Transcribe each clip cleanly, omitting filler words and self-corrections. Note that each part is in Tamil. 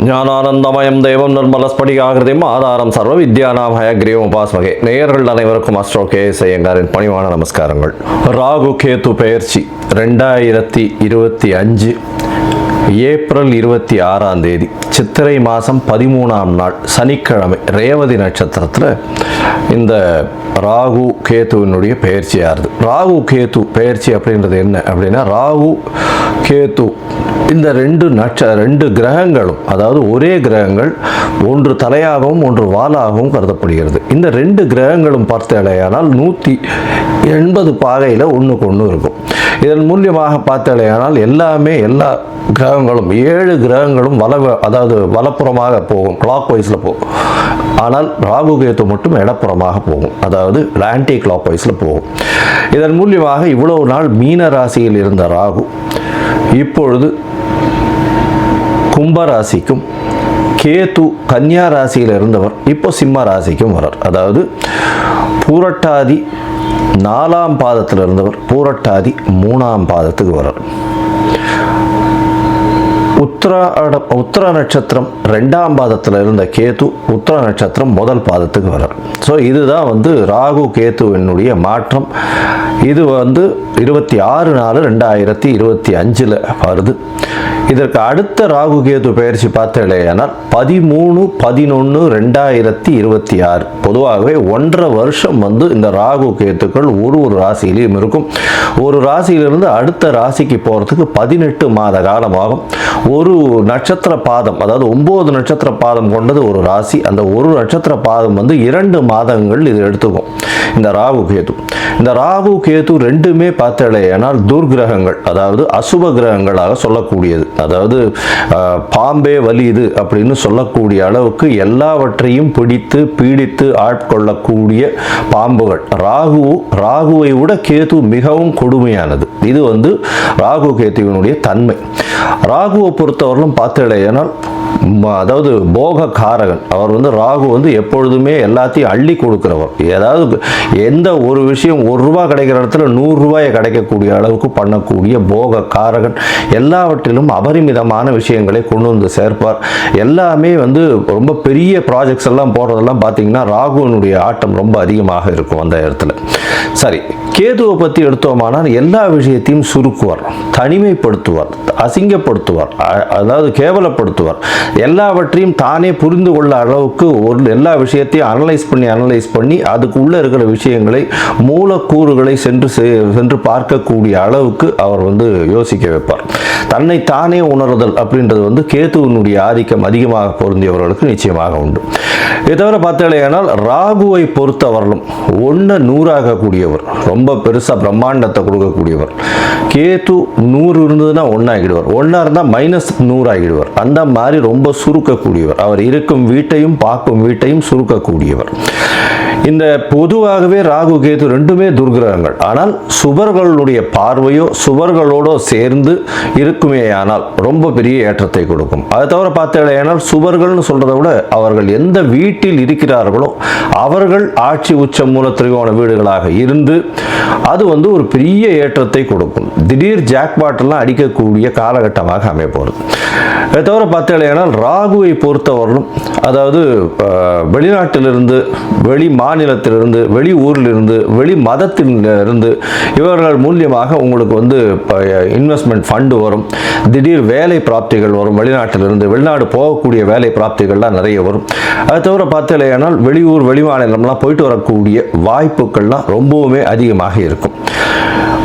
ஞானானந்தமயம் தெய்வம் நிர்மலஸ்படிகாகிருதியும் ஆதாரம் சர்வ வித்யானாம் ஹயக்ரீவம் உபாஸ்மகே. நேயர்கள் அனைவருக்கும் அஸ்ட்ரோ கேஎஸ் ஐயங்காரின் பணிவான நமஸ்காரங்கள். ராகு கேது பெயர்ச்சி 2025 ஏப்ரல் 26ஆம் தேதி சித்திரை மாதம் 13ஆம் நாள் சனிக்கிழமை ரேவதி நட்சத்திரத்தில் இந்த ராகு கேத்துவினுடைய பெயர்ச்சியாகுது. ராகு கேத்து பெயர்ச்சி அப்படின்றது என்ன அப்படின்னா, ராகு கேத்து இந்த ரெண்டு கிரகங்களும், அதாவது ஒரே கிரகங்கள், ஒன்று தலையாகவும் ஒன்று வாலாகவும் கருதப்படுகிறது. இந்த ரெண்டு கிரகங்களும் பார்த்தாலேயானால் 180 பாகையில் ஒன்றுக்கு ஒன்று இருக்கும். இதன் மூலியமாக பார்த்தாலேயானால் எல்லா கிரகங்களும் 7 கிரகங்களும் அதாவது வலப்புறமாக போகும், கிளாக் வைஸில் போகும். ஆனால் ராகு கேத்து மட்டும் இடப்புறமாக போகும், அதாவது ஆன்டி கிளாக் வைஸில் போகும். இதன் மூலியமாக இவ்வளவு நாள் மீன ராசியில் இருந்த ராகு இப்பொழுது கும்பராசிக்கும், கேது கன்னியா ராசியில் இருந்தவர் இப்போ சிம்ம ராசிக்கும் வரார். அதாவது பூரட்டாதி 4ஆம் பாதத்தில் இருந்தவர் பூரட்டாதி 3ஆம் பாதத்துக்கு வரார். உத்திர நட்சத்திரம் 2ஆம் பாதத்தில் இருந்த கேது உத்திர நட்சத்திரம் 1 பாதத்துக்கு வரார். ஸோ இதுதான் ராகு கேத்துவினுடைய மாற்றம். இது 26/4/2025 வருது. இதற்கு அடுத்த ராகு கேது பெயர்ச்சி பார்த்தேனால் 13/11/2026. பொதுவாகவே 1.5 வருஷம் இந்த ராகு கேத்துக்கள் ஒரு ராசியிலையும் இருக்கும். ஒரு ராசியிலிருந்து அடுத்த ராசிக்கு போகிறதுக்கு 18 மாத காலமாகும். ஒரு நட்சத்திர பாதம், அதாவது 9 நட்சத்திர பாதம் கொண்டது ஒரு ராசி. அந்த ஒரு நட்சத்திர பாதம் 2 மாதங்கள் இது எடுத்துக்கும் இந்த ராகு கேது. இந்த ராகு கேது ரெண்டுமே பார்த்தேனால் துர்கிரகங்கள், அதாவது அசுப கிரகங்களாக சொல்லக்கூடியது. அதாவது பாம்பே வலியுது அப்படின்னு சொல்லக்கூடிய அளவுக்கு எல்லாவற்றையும் பிடித்து பீடித்து ஆட்கொள்ளக்கூடிய பாம்புகள். ராகுவை விட கேது மிகவும் கொடுமையானது. இது ராகு கேத்துவினுடைய தன்மை. ராகுவை பொறுத்தவரையிலும் பார்த்தேனால் அதாவது போக காரகன். அவர் ராகு எப்பொழுதுமே எல்லாத்தையும் அள்ளி கொடுக்கிறவர். ஏதாவது எந்த ஒரு விஷயம் 1 ரூபா கிடைக்கிற இடத்துல 100 ரூபாயை கிடைக்கக்கூடிய அளவுக்கு பண்ணக்கூடிய போக காரகன். எல்லாவற்றிலும் அபரிமிதமான விஷயங்களை கொண்டு சேர்ப்பார். எல்லாமே ரொம்ப பெரிய ப்ராஜெக்ட்ஸ் எல்லாம் போடுறதெல்லாம் பார்த்தீங்கன்னா ராகுவினுடைய ஆட்டம் ரொம்ப அதிகமாக இருக்கும் அந்த இடத்துல. சரி, கேதுவை பற்றி எடுத்தோமானால் எல்லா விஷயத்தையும் சுருக்குவார், தனிமைப்படுத்துவார், அசிங்கப்படுத்துவார், அதாவது கேவலப்படுத்துவார். எல்லாவற்றையும் தானே புரிந்து கொள்ள அளவுக்கு எல்லா விஷயத்தையும் அனலைஸ் பண்ணி அதுக்குள்ளே இருக்கிற விஷயங்களை, மூலக்கூறுகளை சென்று பார்க்கக்கூடிய அளவுக்கு அவர் யோசிக்க வைப்பார். தன்னை தானே உணர்தல் அப்படின்றது கேதுவினுடைய ஆதிக்கம் அதிகமாக பொருந்தியவர்களுக்கு நிச்சயமாக உண்டு. இதை தவிர பார்த்தாலேயானால் ராகுவை பொறுத்தவர்களும் 1 100 கூடியவர், ரொம்ப பெருசாக பிரம்மாண்டத்தை கொடுக்கக்கூடியவர். கேது 100 இருந்ததுன்னா 1 ஆகிடுவார், 1 இருந்தால் -100 ஆகிடுவார். அந்த மாதிரி ரொம்ப சுருக்கக்கூடியவர். அவர் இருக்கும் வீட்டையும் பார்க்கும் வீட்டையும் சுருக்கக்கூடியவர். இந்த பொதுவாகவே ராகு கேது ரெண்டுமே துர்கிரகங்கள். ஆனால் சுபர்களுடைய பார்வையோ சுபர்களோடு சேர்ந்து இருக்குமேயானால் ரொம்ப பெரிய ஏற்றத்தை கொடுக்கும். அதை தவிர பார்த்தேனால் சுபர்கள்னு சொல்றதை விட அவர்கள் எந்த வீட்டில் இருக்கிறார்களோ அவர்கள் ஆட்சி உச்ச மூல திரிகோண வீடுகளாக இருந்து அது ஒரு பெரிய ஏற்றத்தை கொடுக்கும். திடீர் ஜாக்பாட்டெல்லாம் அடிக்கக்கூடிய காலகட்டமாக அமைப்போகிறது. அதை தவிர பார்த்தேனால் ராகுவை பொறுத்தவரையிலும், அதாவது வெளிநாட்டிலிருந்து, வெளி மாநிலத்திலிருந்து, வெளி ஊரிலிருந்து, வெளி மதத்திலிருந்து இவர்கள் மூலியமாக உங்களுக்கு இன்வெஸ்ட்மெண்ட் ஃபண்டு வரும். திடீர் வேலை பிராப்திகள் வரும். வெளிநாட்டிலிருந்து வெளிநாடு போகக்கூடிய வேலை பிராப்திகள்லாம் நிறைய வரும். அதை தவிர பார்த்தேனால் வெளியூர் வெளி மாநிலம்லாம் போயிட்டு வரக்கூடிய வாய்ப்புகள்லாம் ரொம்பவுமே அதிகமாக இருக்கும்.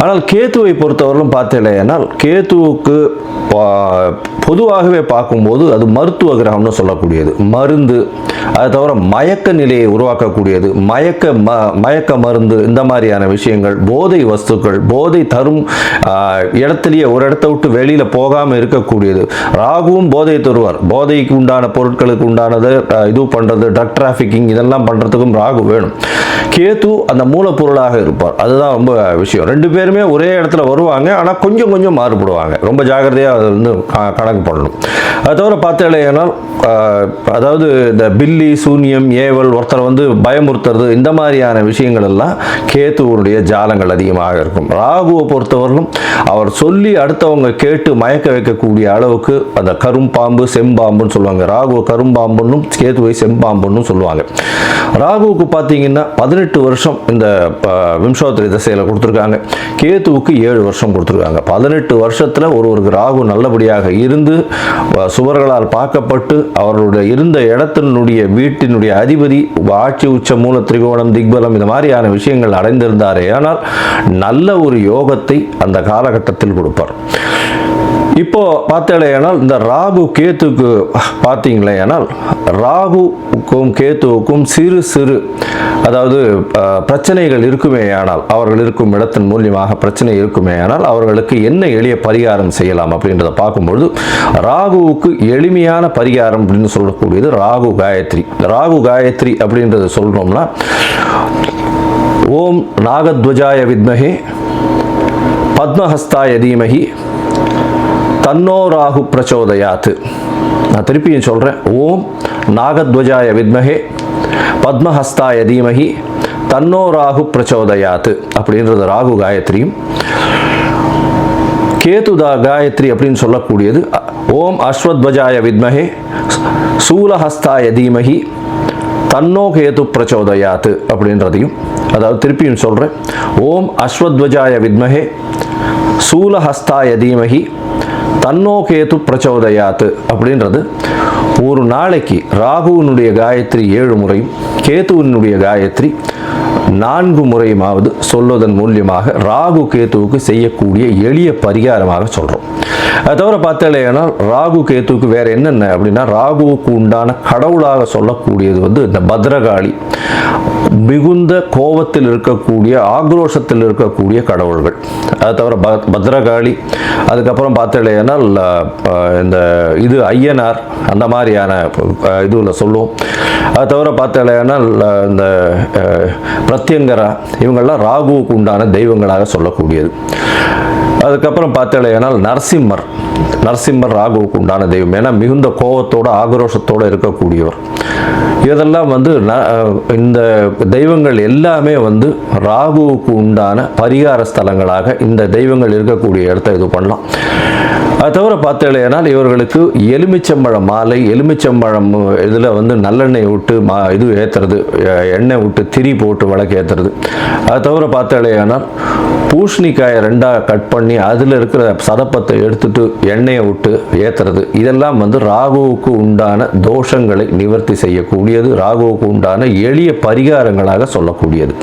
ஆனால் கேத்துவை பொறுத்தவரையிலும் பார்த்தேனால் கேத்துவுக்கு பொதுவாகவே பார்க்கும்போது அது மருத்துவ கிரகம்னு சொல்லக்கூடியது. மருந்து, அதை தவிர மயக்க நிலையை உருவாக்கக்கூடியது, மயக்க மருந்து, இந்த மாதிரியான விஷயங்கள், போதை வஸ்துக்கள், போதை தரும் இடத்துலையே ஒரு இடத்த விட்டு வெளியில் போகாமல் இருக்கக்கூடியது. ராகுவும் போதை தருவார். போதைக்கு உண்டான பொருட்களுக்கு உண்டானது இது பண்ணுறது, ட்ரக் டிராஃபிக்கிங் இதெல்லாம் பண்ணுறதுக்கும் ராகு வேணும். கேது அந்த மூலப்பொருளாக இருப்பார். அதுதான் ரொம்ப விஷயம். 2 பேருமே எல்லாருமே ஒரே இடத்துல வருவாங்க, ஆனால் கொஞ்சம் கொஞ்சம் மாறுபடுவாங்க. ரொம்ப ஜாகிரதையாக அதை வந்து கணக்கு பண்ணணும். அது தவிர பார்த்தேனால் அதாவது இந்த பில்லி சூன்யம் ஏவல் ஒருத்தரை வந்து பயமுறுத்துறது இந்த மாதிரியான விஷயங்கள் எல்லாம் கேத்துவனுடைய ஜாலங்கள் அதிகமாக இருக்கும். ராகுவை பொறுத்தவரைக்கும் அவர் சொல்லி அடுத்தவங்க கேட்டு மயக்க வைக்கக்கூடிய அளவுக்கு அந்த கரும்பாம்பு செம்பாம்புன்னு சொல்லுவாங்க. ராகுவை கரும்பாம்புன்னு கேத்துவை செம்பாம்புன்னு சொல்லுவாங்க. ராகுவுக்கு பார்த்தீங்கன்னா 18 வருஷம் இந்த விம்சோத்தரி திசையில் கொடுத்துருக்காங்க. கேத்துவுக்கு 7 வருஷம் கொடுத்துருக்காங்க. 18 வருஷத்தில் ஒருவருக்கு ராகு நல்லபடியாக இருந்து சுவர்களால் பார்க்கப்பட்டு அவர்களுடைய இருந்த இடத்தினுடைய வீட்டினுடைய அதிபதி ஆட்சி உச்ச மூல திரிகோணம் திக்பலம் இந்த மாதிரியான விஷயங்கள் அடைந்திருந்தாரே ஆனால் நல்ல ஒரு யோகத்தை அந்த காலகட்டத்தில் கொடுப்பார். இப்போ பார்த்தேனால் இந்த ராகு கேத்துக்கு பார்த்தீங்களேனால் ராகுக்கும் கேத்துவுக்கும் சிறு சிறு அதாவது பிரச்சனைகள் இருக்குமே ஆனால் அவர்கள் இருக்கும் இடத்தின் மூலியமாக பிரச்சனை இருக்குமே ஆனால் அவர்களுக்கு என்ன எளிய பரிகாரம் செய்யலாம் அப்படின்றத பார்க்கும்பொழுது ராகுவுக்கு எளிமையான பரிகாரம் அப்படின்னு சொல்லக்கூடியது ராகு காயத்ரி. ராகு காயத்ரி அப்படின்றத சொல்றோம்னா ஓம் நாகத்வஜாய வித்மஹே பத்மஹஸ்தாய தீமஹி தன்னோ ராகு பிரச்சோதயாத். நான் திருப்பியும் சொல்கிறேன். ஓம் நாகத்வஜாய வித்மஹே பத்மஹஸ்தாய தீமஹி தன்னோ ராகு பிரச்சோதயாத் அப்படின்றது ராகு காயத்ரியும். கேதுதா காயத்ரி அப்படின்னு சொல்லக்கூடியது ஓம் அஸ்வத்வஜாய வித்மஹே சூலஹஸ்தாய தீமஹி தன்னோ கேது பிரச்சோதயாத் அப்படின்றதையும், அதாவது திருப்பியும் சொல்கிறேன். ஓம் அஸ்வத்வஜாய வித்மஹே சூலஹஸ்தாய தீமஹி தன்னோ கேது பிரச்சோதயாத் அப்படின்றது ஒரு நாளைக்கு ராகுவினுடைய காயத்ரி 7 முறையும் கேதுவினுடைய காயத்ரி 4 முறையுமாவது சொல்வதன் மூலியமாக ராகு கேத்துவுக்கு செய்யக்கூடிய எளிய பரிகாரமாக சொல்கிறோம். அது தவிர பார்த்தேன்னா ராகு கேத்துவுக்கு வேற என்னென்ன அப்படின்னா ராகுவுக்கு உண்டான கடவுளாக சொல்லக்கூடியது வந்து இந்த பத்ரகாளி, மிகுந்த கோபத்தில் இருக்கக்கூடிய ஆக்ரோஷத்தில் இருக்கக்கூடிய கடவுள்கள். அது தவிர பத்ரகாளி, அதுக்கப்புறம் பார்த்தேன்னா இந்த இது ஐயனார் அந்த மாதிரியான இதுவில் சொல்லுவோம். அது தவிர பார்த்தேன்னா இந்த பிரத்யங்கரா இவங்கள்லாம் ராகுவுக்கு உண்டான தெய்வங்களாக சொல்லக்கூடியது. அதுக்கப்புறம் பார்த்தேனால் நரசிம்மர் ராகுவுக்கு உண்டான தெய்வம். ஏன்னா மிகுந்த கோபத்தோடு ஆக்ரோஷத்தோடு இருக்கக்கூடியவர். இதெல்லாம் வந்து இந்த தெய்வங்கள் எல்லாமே வந்து ராகுவுக்கு உண்டான பரிகார ஸ்தலங்களாக இந்த தெய்வங்கள் இருக்கக்கூடிய இடத்த இது பண்ணலாம். அது தவிர பார்த்தேனால் இவர்களுக்கு எலுமிச்சம்பழம் மாலை, எலுமிச்சம்பழம் இதில் வந்து நல்லெண்ணெய் விட்டு இது ஏற்றுறது, எண்ணெய் விட்டு திரி போட்டு விளக்கு ஏற்றுறது. அது தவிர பார்த்தேனால் பூசணிக்காயை 2ஆக கட் பண்ணி அதில் இருக்கிற சதப்பத்தை எடுத்துட்டு எண்ணெயை விட்டு ஏற்றுறது. இதெல்லாம் வந்து ராகுவுக்கு உண்டான தோஷங்களை நிவர்த்தி செய்யக்கூடியது, ராகுவுக்கு உண்டான எளிய பரிகாரங்களாக சொல்லக்கூடியது.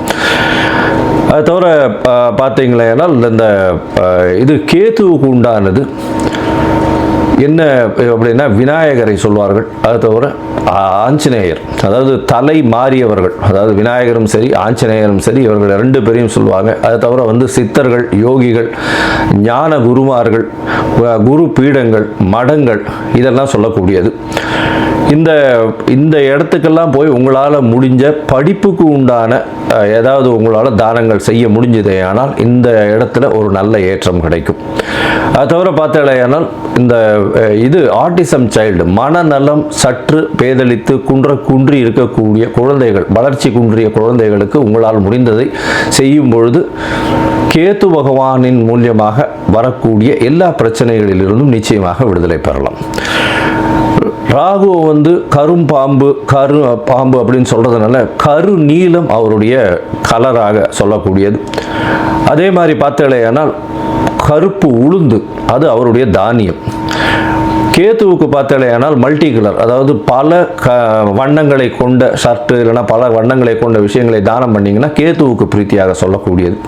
அது தவிர பார்த்தீங்களேனால் இந்த இது கேத்துவுக்கு உண்டானது என்ன அப்படின்னா விநாயகரை சொல்வார்கள். அது தவிர ஆஞ்சநேயர், அதாவது தலை மாறியவர்கள், அதாவது விநாயகரும் சரி ஆஞ்சநேயரும் சரி இவர்கள் 2 பேரையும் சொல்லுவாங்க. அது தவிர வந்து சித்தர்கள், யோகிகள், ஞான குருமார்கள், குரு பீடங்கள், மடங்கள் இதெல்லாம் சொல்லக்கூடியது. இந்த இடத்துக்கெல்லாம் போய் உங்களால் முடிஞ்ச படிப்புக்கு உண்டான ஏதாவது உங்களால் தானங்கள் செய்ய முடிஞ்சதே ஆனால் இந்த இடத்துல ஒரு நல்ல ஏற்றம் கிடைக்கும். அது தவிர பார்த்தேனால் இந்த இது ஆட்டிசம் சைல்டு, மனநலம் சற்று பேதலித்து குன்றி இருக்கக்கூடிய குழந்தைகள், வளர்ச்சி குன்றிய குழந்தைகளுக்கு உங்களால் முடிந்ததை செய்யும் பொழுது கேத்து பகவானின் மூலியமாக வரக்கூடிய எல்லா பிரச்சனைகளிலிருந்தும் நிச்சயமாக விடுதலை பெறலாம். ராகுவை வந்து கரும்பாம்பு பாம்பு அப்படின்னு சொல்கிறதுனால கரு நீலம் அவருடைய கலராக சொல்லக்கூடியது. அதே மாதிரி பார்த்தேனால் கருப்பு உளுந்து அது அவருடைய தானியம். கேத்துவுக்கு பார்த்தேனால் மல்டி கலர், அதாவது பல வண்ணங்களை கொண்ட ஷர்ட்டு இல்லைன்னா பல வண்ணங்களை கொண்ட விஷயங்களை தானம் பண்ணிங்கன்னா கேத்துவுக்கு பிரீத்தியாக சொல்லக்கூடியது.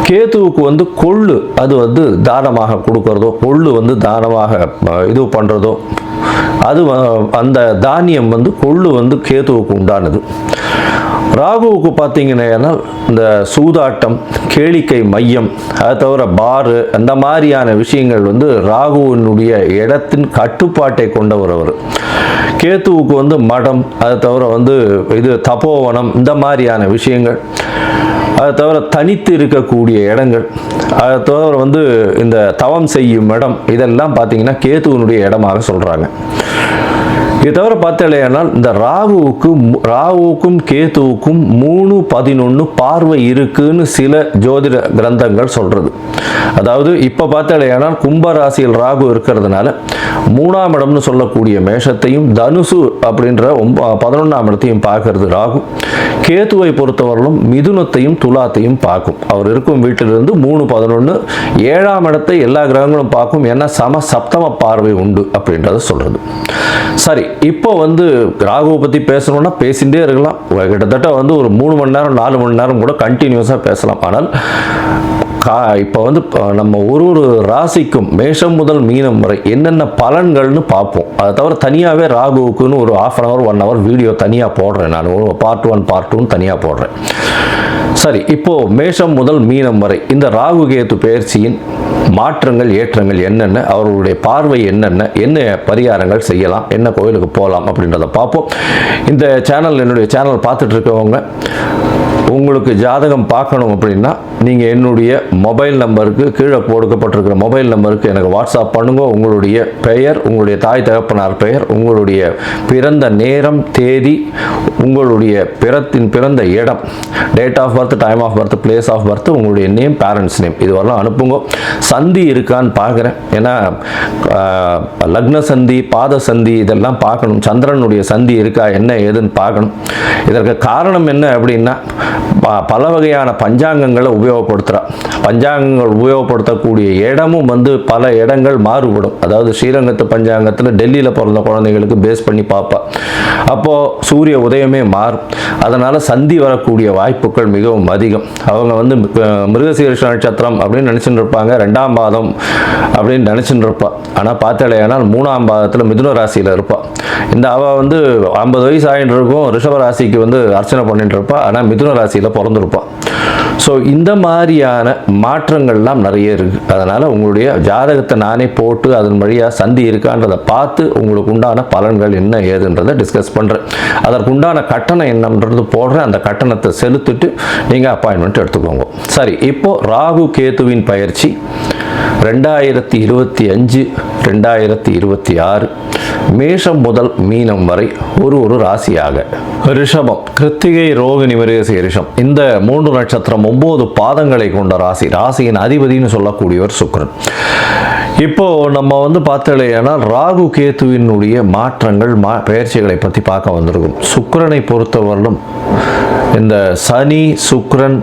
கேத்துவுக்கு வந்து கொள்ளு அது வந்து தானமாக கொடுக்கறதோ, கொள்ளு வந்து தானமாக இது பண்ணுறதோ, அது அந்த தானியம் வந்து கொள்ளு வந்து கேத்துவுக்கு உண்டானது. ராகுவுக்கு பார்த்தீங்கன்னா இந்த சூதாட்டம், கேளிக்கை மையம், அது தவிர பாரு அந்த மாதிரியான விஷயங்கள் வந்து ராகுவினுடைய இடத்தின் கட்டுப்பாட்டை கொண்டவர் அவர். கேத்துவுக்கு வந்து மடம், அது தவிர வந்து இது தபோவனம் இந்த மாதிரியான விஷயங்கள். அதை தவிர தனித்து இருக்கக்கூடிய இடங்கள், அதை தவிர வந்து இந்த தவம் செய்யும் இடம், இதெல்லாம் பார்த்தீங்கன்னா கேதுவனுடைய இடமாக சொல்கிறாங்க. இது தவிர பார்த்தலையானால் இந்த ராகுவுக்கும் கேதுவுக்கும் 3-11 பார்வை இருக்குன்னு சில ஜோதிட கிரந்தங்கள் சொல்கிறது. அதாவது இப்போ பார்த்தலையானால் கும்பராசியில் ராகு இருக்கிறதுனால 3ஆம் இடம்னு சொல்லக்கூடிய மேஷத்தையும் தனுசு அப்படின்ற 11ஆம் இடத்தையும் பார்க்கறது ராகு. கேதுவை பொறுத்தவரையிலும் மிதுனத்தையும் துலாத்தையும் பார்க்கும். அவர் இருக்கும் வீட்டிலிருந்து 3-11 7ஆம் இடத்தை எல்லா கிரகங்களும் பார்க்கும். ஏன்னா சப்தம பார்வை உண்டு அப்படின்றத சொல்கிறது. சரி, இப்போ வந்து ராகுவை பற்றி பேசணும்னா பேசிகிட்டே இருக்கலாம். கிட்டத்தட்ட வந்து ஒரு 3 மணி நேரம் 4 மணி நேரம் கூட கண்டினியூஸாக பேசலாம். ஆனால் இப்போ வந்து நம்ம ஒரு ராசிக்கும் மேஷம் முதல் மீனம் வரை என்னென்ன பலன்கள்னு பார்ப்போம். அதை தவிர தனியாகவே ராகுவுக்குன்னு ஒரு 1/2 hour 1 hour வீடியோ தனியாக போடுறேன். நான் பார்ட் 1 பார்ட் 2 தனியாக போடுறேன். சரி, இப்போ மேஷம் முதல் மீனம் வரை இந்த ராகு கேது பெயர்ச்சியின் மாற்றங்கள் ஏற்றங்கள் என்னென்ன, அவர்களுடைய பார்வை என்னென்ன, என்ன பரிகாரங்கள் செய்யலாம், என்ன கோயிலுக்கு போகலாம் அப்படின்றத பார்ப்போம். இந்த சேனல், என்னுடைய சேனல் பார்த்துட்டு இருக்கவங்க உங்களுக்கு ஜாதகம் பார்க்கணும் அப்படின்னா நீங்கள் என்னுடைய மொபைல் நம்பருக்கு, கீழே கொடுக்கப்பட்டிருக்கிற மொபைல் நம்பருக்கு எனக்கு வாட்ஸ்அப் பண்ணுங்க. உங்களுடைய பெயர், உங்களுடைய தாய் தகப்பனார் பெயர், உங்களுடைய பிறந்த நேரம், தேதி, உங்களுடைய பிறந்த இடம், date of birth, time of birth, place of birth, உங்களுடைய நேம், பேரண்ட்ஸ் நேம், இதுவரெல்லாம் அனுப்புங்க. சந்தி இருக்கான்னு பார்க்குறேன். ஏன்னா லக்ன சந்தி, பாத சந்தி இதெல்லாம் பார்க்கணும். சந்திரனுடைய சந்தி இருக்கா, என்ன ஏதுன்னு பார்க்கணும். இதற்கு காரணம் என்ன அப்படின்னா பல வகையான பஞ்சாங்கங்களை உபயோகப்படுத்துகிறா. பஞ்சாங்கங்கள் உபயோகப்படுத்தக்கூடிய இடமும் வந்து பல இடங்கள் மாறுபடும். அதாவது ஸ்ரீரங்கத்து பஞ்சாங்கத்தில் டெல்லியில் பிறந்த குழந்தைகளுக்கு பேஸ் பண்ணி பார்ப்பா. அப்போது சூரிய உதயமே மாறும். அதனால் சந்தி வரக்கூடிய வாய்ப்புகள் மிகவும் அதிகம். அவங்க வந்து மிருகசீரிஷ நட்சத்திரம் அப்படின்னு நினச்சிட்டு இருப்பாங்க, 2ஆம் பாதம் அப்படின்னு நினச்சிட்டு இருப்பாள். ஆனால் பார்த்தாலேயானால் 3ஆம் பாதத்தில் மிதுன ராசியில் இருப்பாள். இந்த அவள் வந்து 50 வயசு ஆகிட்டு இருக்கும், ரிஷப ராசிக்கு வந்து அர்ச்சனை பண்ணிட்டு இருப்பாள். ஆனால் மிதுன ராசியில் பிறந்திருப்பாள். ஸோ இந்த மாதிரியான மாற்றங்கள்லாம் நிறைய இருக்குது. அதனால் உங்களுடைய ஜாதகத்தை நானே போட்டு அதன் வழியாக சந்தி இருக்கான்றதை பார்த்து உங்களுக்கு உண்டான பலன்கள் என்ன ஏதுன்றதை டிஸ்கஸ் பண்ணுறேன். அதற்குண்டான கட்டணம் என்னன்றது போடுறேன். அந்த கட்டணத்தை செலுத்திட்டு நீங்கள் அப்பாயின்மெண்ட் எடுத்துக்கோங்க. சரி, இப்போது ராகு கேதுவின் பயிற்சி 2025 2026 மேஷம் முதல் மீனம் வரை ஒரு ராசியாக. ரிஷபம், கிருத்திகை, ரோகிணி, மிருகசீரிஷம் இந்த 3 நட்சத்திரம் 9 பாதங்களை கொண்ட ராசி. ராசியின் அதிபதினு சொல்லக்கூடியவர் சுக்கிரன். இப்போ நம்ம வந்து பார்த்தலையானால் ராகு கேதுவினுடைய மாற்றங்கள் பெயர்ச்சிகளை பற்றி பார்க்க வந்திருக்கும். சுக்கிரனை பொறுத்தவரையிலும் இந்த சனி, சுக்கிரன்,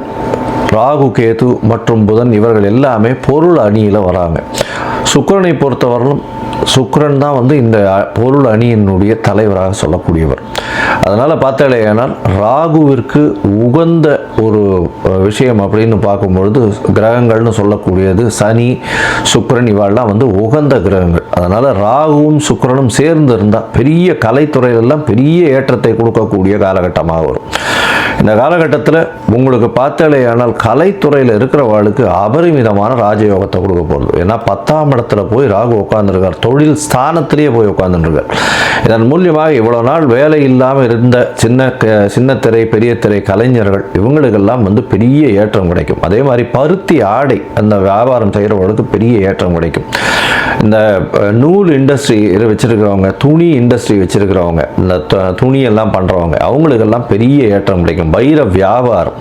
ராகு கேது மற்றும் புதன் இவர்கள் எல்லாமே பொருள் அணியில் வராங்க. சுக்கிரனை பொறுத்தவரையிலும் சுக்கிரன் தான் வந்து இந்த பொருள் அணியினுடைய தலைவராக சொல்லக்கூடியவர். அதனால் பார்த்தாலேயானால் ராகுவிற்கு உகந்த ஒரு விஷயம் அப்படின்னு பார்க்கும்பொழுது கிரகங்கள்னு சொல்லக்கூடியது சனி, சுக்கிரன் இவாள்லாம் வந்து உகந்த கிரகங்கள். அதனால் ராகுவும் சுக்கிரனும் சேர்ந்து இருந்தால் பெரிய கலைத்துறையிலெல்லாம் பெரிய ஏற்றத்தை கொடுக்கக்கூடிய காலகட்டமாக வரும். இந்த காலகட்டத்தில் உங்களுக்கு பார்த்தாலேயானால் கலைத்துறையில் இருக்கிறவர்களுக்கு அபரிமிதமான ராஜயோகத்தை கொடுக்க போகிறது. ஏன்னா 10ஆம் இடத்துல போய் ராகு உட்கார்ந்துருக்கார், தொழில் ஸ்தானத்திலேயே போய் உட்கார்ந்துருக்கார். இதன் மூலியமாக இவ்வளோ நாள் வேலை இல்லாமல் இருந்த சின்ன திரை, பெரிய திரை கலைஞர்கள் இவங்களுக்கெல்லாம் வந்து பெரிய ஏற்றம் கிடைக்கும். அதே மாதிரி பருத்தி ஆடை அந்த வியாபாரம் செய்கிறவர்களுக்கு பெரிய ஏற்றம் கிடைக்கும். இந்த நூல் இண்டஸ்ட்ரி வச்சுருக்கிறவங்க, துணி இண்டஸ்ட்ரி வச்சுருக்கிறவங்க, இந்த துணியெல்லாம் பண்ணுறவங்க அவங்களுக்கெல்லாம் பெரிய ஏற்றம் கிடைக்கும். வைர வியாபாரம்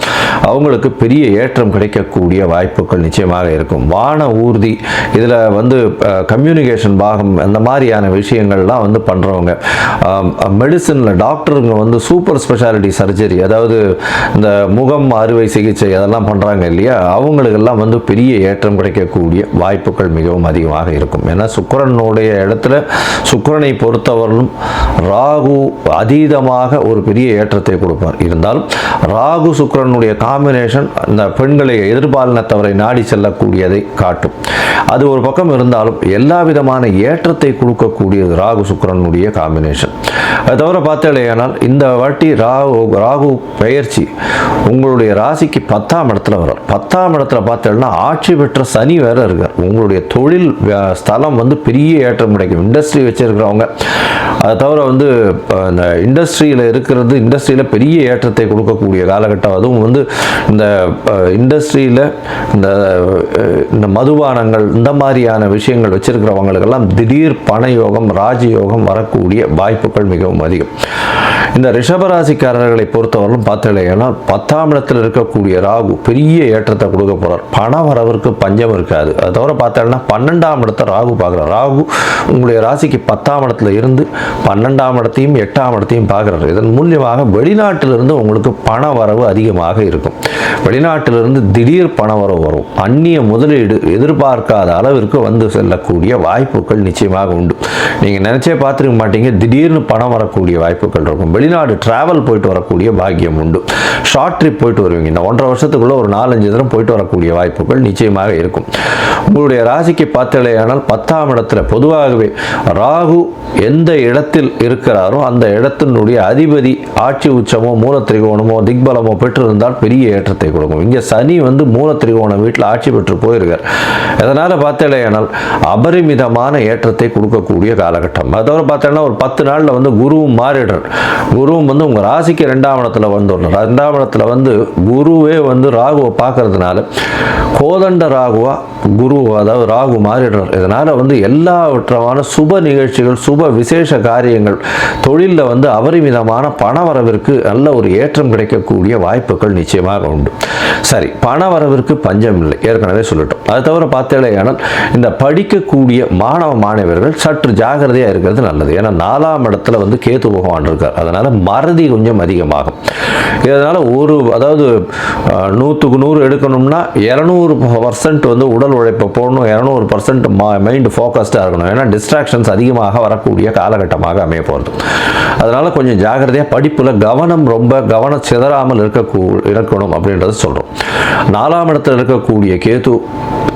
அவங்களுக்கு பெரிய ஏற்றம் கிடைக்கக்கூடிய வாய்ப்புகள் நிச்சயமாக இருக்கும். வான ஊர்தி இதில் வந்து கம்யூனிகேஷன் பாகம் அந்த மாதிரியான விஷயங்கள்லாம் வந்து பண்ணுறவங்க, மெடிசனில் டாக்டருங்க வந்து சூப்பர் ஸ்பெஷாலிட்டி சர்ஜரி, அதாவது இந்த முகம் அறுவை சிகிச்சை அதெல்லாம் பண்ணுறாங்க இல்லையா, அவங்களுக்கெல்லாம் வந்து பெரிய ஏற்றம் கிடைக்கக்கூடிய வாய்ப்புகள் மிகவும் அதிகமாக இருக்கும். ஏன்னா சுக்கிரனுடைய இடத்துல சுக்கிரனை பொறுத்தவரையிலும் ராகு அதீதமாக ஒரு பெரிய ஏற்றத்தை கொடுப்பார். இருந்தாலும் ராகு சுக்கிரனுடைய காம்பினேஷன் இந்த பெண்களை எதிர்பாலினத்தவரை நாடி செல்லக்கூடியதை காட்டும். அது ஒரு பக்கம் இருந்தாலும் எல்லா விதமான ஏற்றத்தை கொடுக்கக்கூடியது ராகு சுக்கிரனுடைய காம்பினேஷன். அது தவிர பார்த்தாலேயானால் இந்த வாட்டி ராகு பெயர்ச்சி உங்களுடைய ராசிக்கு 10ஆம் இடத்துல வர்றார். 10ஆம் இடத்துல பார்த்தேன்னா ஆட்சி பெற்ற சனி வேற இருக்கார். உங்களுடைய தொழில் ஸ்தலம் வந்து பெரிய ஏற்றம் கிடைக்கும். இண்டஸ்ட்ரி வச்சிருக்கிறவங்க, அதை தவிர வந்து இந்த இண்டஸ்ட்ரியில் இருக்கிறது, இண்டஸ்ட்ரியில் பெரிய ஏற்றத்தை கொடுக்க கொடுக்கக்கூடிய காலகட்டம். அதுவும் வந்து இந்த இண்டஸ்ட்ரியில் இந்த மதுபானங்கள் இந்த மாதிரியான விஷயங்கள் வச்சிருக்கிறவங்களுக்கெல்லாம் திடீர் பணயோகம் ராஜயோகம் வரக்கூடிய வாய்ப்புகள் மிகவும் அதிகம். இந்த ரிஷபராசிக்காரர்களை பொறுத்தவரைக்கும் பார்த்தீங்கன்னா 10ஆம் இடத்தில் இருக்கக்கூடிய ராகு பெரிய ஏற்றத்தை கொடுக்க போகிறார். பண வரவிற்கு பஞ்சம் இருக்காது. அது தவிர பார்த்தீங்கன்னா 12ஆம் இடத்தை ராகு பார்க்குறார். ராகு உங்களுடைய ராசிக்கு 10ஆம் இடத்துல இருந்து 12ஆம் இடத்தையும் 8ஆம் இடத்தையும் பார்க்குறாரு. இதன் மூலியமாக வெளிநாட்டிலிருந்து உங்களுக்கு பண வரவு அதிகமாக இருக்கும். வெளிநாட்டிலிருந்து திடீர் பண வரவு வரும். அந்நிய முதலீடு எதிர்பார்க்காத அளவிற்கு வந்து செல்லக்கூடிய வாய்ப்புகள் நிச்சயமாக உண்டு. நீங்கள் நினைச்சே பார்த்துருக்க மாட்டீங்க, திடீர்னு பணம் வரக்கூடிய வாய்ப்புகள் இருக்கும். வெளிநாடு டிராவல் போயிட்டு வரக்கூடிய பாக்கியம் உண்டு. ஷார்ட் ட்ரிப் போயிட்டு வருவீங்க. இந்த 1.5 வருஷத்துக்குள்ள ஒரு 4-5 தினம் போயிட்டு வரக்கூடிய வாய்ப்புகள் நிச்சயமாக இருக்கும். உங்களுடைய ராசிக்கு பார்த்தலையானால் 10ஆம் இடத்துல பொதுவாகவே ராகு எந்த இடத்தில் இருக்கிறாரோ அந்த இடத்தினுடைய அதிபதி ஆட்சி உச்சமோ மூல திரிகோணமோ திக்பலமோ பெற்றிருந்தால் பெரிய ஏற்றத்தை கொடுக்கும். இங்கே சனி வந்து மூல திரிகோணம் வீட்டில் ஆட்சி பெற்று போயிருக்கார். அதனால் பார்த்தலையானால் அபரிமிதமான ஏற்றத்தை கொடுக்கக்கூடிய காலகட்டம். அதோட பார்த்தோன்னா ஒரு 10 நாளில் வந்து குருவும் மாறிடுறார். குருவும் வந்து உங்கள் ராசிக்கு 2ஆம் இடத்துல வந்துடுறார். 2ஆம் இடத்துல வந்து குருவே வந்து ராகுவை பார்க்கறதுனால கோதண்ட ராகுவா குரு, அதாவது ராகு மாறிடுறார். இதனால் வந்து எல்லாவற்றமான சுப நிகழ்ச்சிகள் சுப விசேஷ காரியங்கள் தொழிலில் வந்து அபரிமிதமான பண வரவிற்கு நல்ல ஒரு ஏற்றம் கிடைக்கக்கூடிய வாய்ப்புகள் நிச்சயமாக உண்டு. சரி, பண வரவிற்கு பஞ்சம் இல்லை, ஏற்கனவே சொல்லிட்டோம். அது தவிர பார்த்தேனால் இந்த படிக்கக்கூடிய மாணவ மாணவர்கள் சற்று ஜாகிரதையாக இருக்கிறது நல்லது. ஏன்னா 4ஆம் இடத்துல வந்து கேது பகவான் இருக்கார். அதனால் மறதி கொஞ்சம் அதிகமாகும். இதனால் அதாவது 100க்கு 100 எடுக்கணும்னா 200% வந்து உடல் உழைப்பை போடணும், 200% மைண்ட் ஃபோக்கஸ்டாக இருக்கணும். ஏன்னா டிஸ்ட்ராக்ஷன்ஸ் அதிகமாக வரக்கூடிய காலகட்டமாக அமைய போகிறது. அதனால் கொஞ்சம் ஜாகிரதையாக படிப்பில் ரொம்ப கவனம் சிதறாமல் இருக்கணும் அப்படின்றத சொல்கிறோம். 4ஆம் இடத்தில் இருக்கக்கூடிய கேது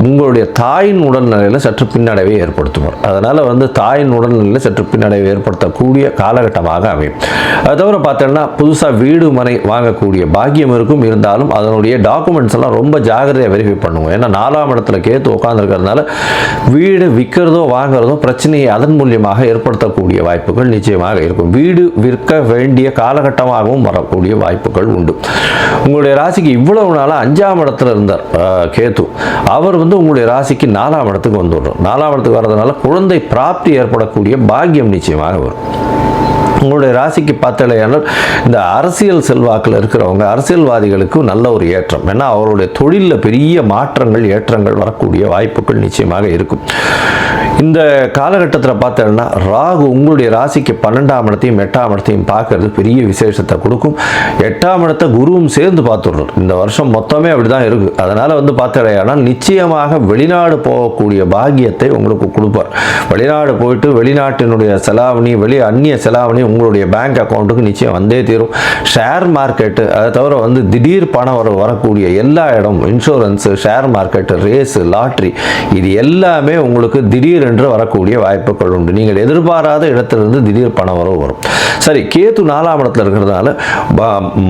உங்களுடைய தாயின் உடல்நிலையில் சற்று பின்னடைவை ஏற்படுத்துவார். அதனால் வந்து தாயின் உடல்நிலையில் சற்று பின்னடைவை ஏற்படுத்தக்கூடிய காலகட்டமாக அமையும். அது தவிர பார்த்தோன்னா புதுசாக வீடு மனை வாங்கக்கூடிய பாக்கியம் இருக்கும். இருந்தாலும் அதனுடைய டாக்குமெண்ட்ஸ் எல்லாம் ரொம்ப ஜாகிரதையாக வெரிஃபை பண்ணுவோம். ஏன்னா 4ஆம் இடத்துல கேத்து உட்காந்துருக்கிறதுனால வீடு விற்கிறதோ வாங்குறதோ பிரச்சனையை அதன் மூலியமாக ஏற்படுத்தக்கூடிய வாய்ப்புகள் நிச்சயமாக இருக்கும். வீடு விற்க வேண்டிய காலகட்டமாகவும் வரக்கூடிய வாய்ப்புகள் உண்டு. உங்களுடைய ராசிக்கு இவ்வளவு நாளாக 5ஆம் இடத்துல இருந்தார் கேத்து. அவர் வந்து உங்களுடைய ராசிக்கு 4ஆம் இடத்துக்கு வந்துடுறோம். 4ஆம் இடத்துக்கு வர்றதுனால குழந்தை பிராப்தி ஏற்படக்கூடிய பாக்கியம் நிச்சயமாக வரும். உங்களுடைய ராசிக்கு பார்த்தலையானால் இந்த அரசியல் செல்வாக்கில் இருக்கிறவங்க அரசியல்வாதிகளுக்கு நல்ல ஒரு ஏற்றம். ஏன்னா அவருடைய தொழிலில் பெரிய மாற்றங்கள் ஏற்றங்கள் வரக்கூடிய வாய்ப்புகள் நிச்சயமாக இருக்கும். இந்த காலகட்டத்தில் பார்த்தோம்னா ராகு உங்களுடைய ராசிக்கு 12ஆம் இடத்தையும் 8ஆம் இடத்தையும் பார்க்கறது பெரிய விசேஷத்தை கொடுக்கும். 8ஆம் இடத்தை குருவும் சேர்ந்து பார்த்துடுறார். இந்த வருஷம் மொத்தமே அப்படி தான் இருக்குது. அதனால் வந்து பார்த்தலையானால் நிச்சயமாக வெளிநாடு போகக்கூடிய பாக்கியத்தை உங்களுக்கு கொடுப்பார். வெளிநாடு போயிட்டு வெளிநாட்டினுடைய செலாவணி அந்நிய செலாவணி உங்களுடைய பேங்க் அக்கௌண்ட்டுக்கு நிச்சயம் வந்தே தீரும். ஷேர் மார்க்கெட்டு, அதை தவிர வந்து திடீர் பணம் வரக்கூடிய எல்லா இடம், insurance, share market, race, lottery, இது எல்லாமே உங்களுக்கு திடீர் என்று வரக்கூடிய வாய்ப்புகள் உண்டு. நீங்கள் எதிர்பாராத இடத்திலிருந்து திடீர் பணம் வரும். சரி, கேத்து 4ஆம் இடத்துல இருக்கிறதுனால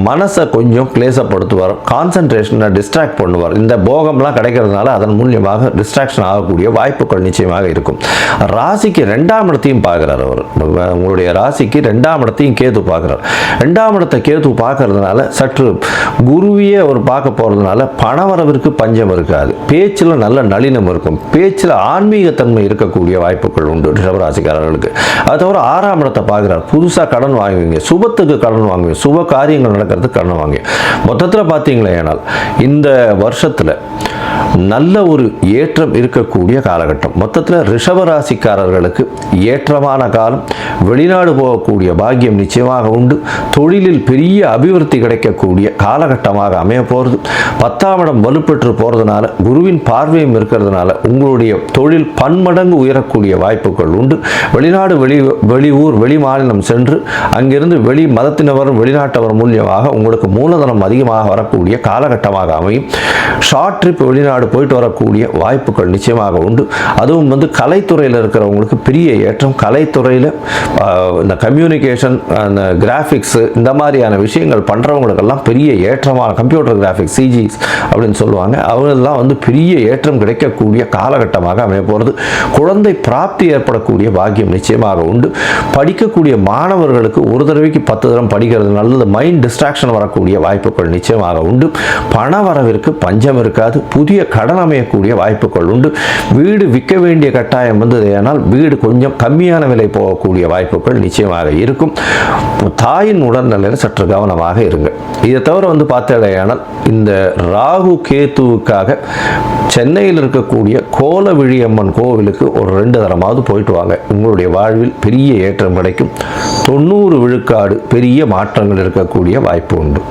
மனசை கொஞ்சம் கிளேசப்படுத்துவார். கான்சன்ட்ரேஷனை டிஸ்ட்ராக்ட் பண்ணுவார். இந்த போகம்லாம் கிடைக்கிறதுனால அதன் மூலியமாக டிஸ்ட்ராக்ஷன் ஆகக்கூடிய வாய்ப்புகள் நிச்சயமாக இருக்கும். ராசிக்கு 2ஆம் இடத்தையும் பார்க்கிறார். அவர் உங்களுடைய ராசிக்கு 2ஆம் இடத்தையும் கேது பார்க்கிறார். 2ஆம் இடத்தை கேது பார்க்கறதுனால சற்று குருவியே அவர் பார்க்க போறதுனால பணவரவிற்கு பஞ்சம் இருக்காது. பேச்சில் நல்ல நளினம் இருக்கும். பேச்சில் ஆன்மீகத்தன்மை இருக்கக்கூடிய வாய்ப்புகள் உண்டு ரிஷபராசிக்காரர்களுக்கு. அது தவிர 6ஆம் இடத்தை பார்க்கிறார். புதுசாக கடன் வாங்குவீங்க, சுபத்துக்கு கடன் வாங்குவீங்க, சுப காரியங்கள் நடக்கிறதுக்கு கடன் வாங்குவீங்க. மொத்தத்தில் பார்த்தீங்களே, ஆனால் இந்த வருஷத்தில் நல்ல ஒரு ஏற்றம் இருக்கக்கூடிய காலகட்டம். மொத்தத்தில் ரிஷபராசிக்காரர்களுக்கு ஏற்றமான காலம். வெளிநாடு போகக்கூடிய பாக்கியம் நிச்சயமாக உண்டு. தொழிலில் பெரிய அபிவிருத்தி கிடைக்கக்கூடிய காலகட்டமாக அமைய போகிறது. 10ஆம் இடம் வலுப்பெற்று போகிறதுனால குருவின் பார்வையும் இருக்கிறதுனால உங்களுடைய தொழில் பன்மடங்கு உயரக்கூடிய வாய்ப்புகள் உண்டு. வெளிநாடு வெளியூர் வெளி மாநிலம் சென்று அங்கிருந்து வெளி மதத்தினவரும் வெளிநாட்டவர் மூலியமாக உங்களுக்கு மூலதனம் அதிகமாக வரக்கூடிய காலகட்டமாக அமையும். ஷார்ட் ட்ரிப் வெளிநாடு போயிட்டு வரக்கூடிய வாய்ப்புகள் நிச்சயமாக உண்டு. அதுவும் வந்து கலைத்துறையில் இருக்கிறவங்களுக்கு பெரிய ஏற்றம். கலைத்துறையில் இந்த கம்யூனிகேஷன், அந்த கிராஃபிக்ஸ், இந்த மாதிரியான விஷயங்கள் பண்ணுறவங்களுக்கெல்லாம் பெரிய ஏற்றமான கம்ப்யூட்டர் கிராஃபிக்ஸ் சிஜிஸ் அப்படின்னு சொல்லுவாங்க, அவங்களெல்லாம் வந்து பெரிய ஏற்றம் கிடைக்கக்கூடிய காலகட்டமாக அமைய போகிறது. குழந்தை பிராப்தி ஏற்படக்கூடிய பாக்கியம் நிச்சயமாக உண்டு. படிக்கக்கூடிய மாணவர்களுக்கு ஒரு தடவைக்கு 10 தரம் படிக்கிறது நல்லது. மைண்ட் டிஸ்ட்ராக்ஷன் வரக்கூடிய வாய்ப்புகள் நிச்சயமாக உண்டு. பண வரவிற்கு பஞ்சம் இருக்காது. புதிய கடன் அமையக்கூடிய வாய்ப்புகள் உண்டு. வீடு விற்க வேண்டிய கட்டாயம் வந்தது, ஆனால் வீடு கொஞ்சம் கம்மியான விலை போகக்கூடிய வாய்ப்புகள் நிச்சயமாக இருக்கும். தாயின் உடல்நிலையில் சற்று கவனமாக இருங்க. இதை தவிர வந்து பார்த்தேனால் இந்த ராகு கேத்துவுக்காக சென்னையில் இருக்கக்கூடிய கோலவிழியம்மன் கோவிலுக்கு ஒரு 2 தரமாவது போயிட்டு வாங்க. உங்களுடைய வாழ்வில் பெரிய ஏற்றம் கிடைக்கும். 90 விழுக்காடு பெரிய மாற்றங்கள் இருக்கக்கூடிய வாய்ப்பு உண்டு.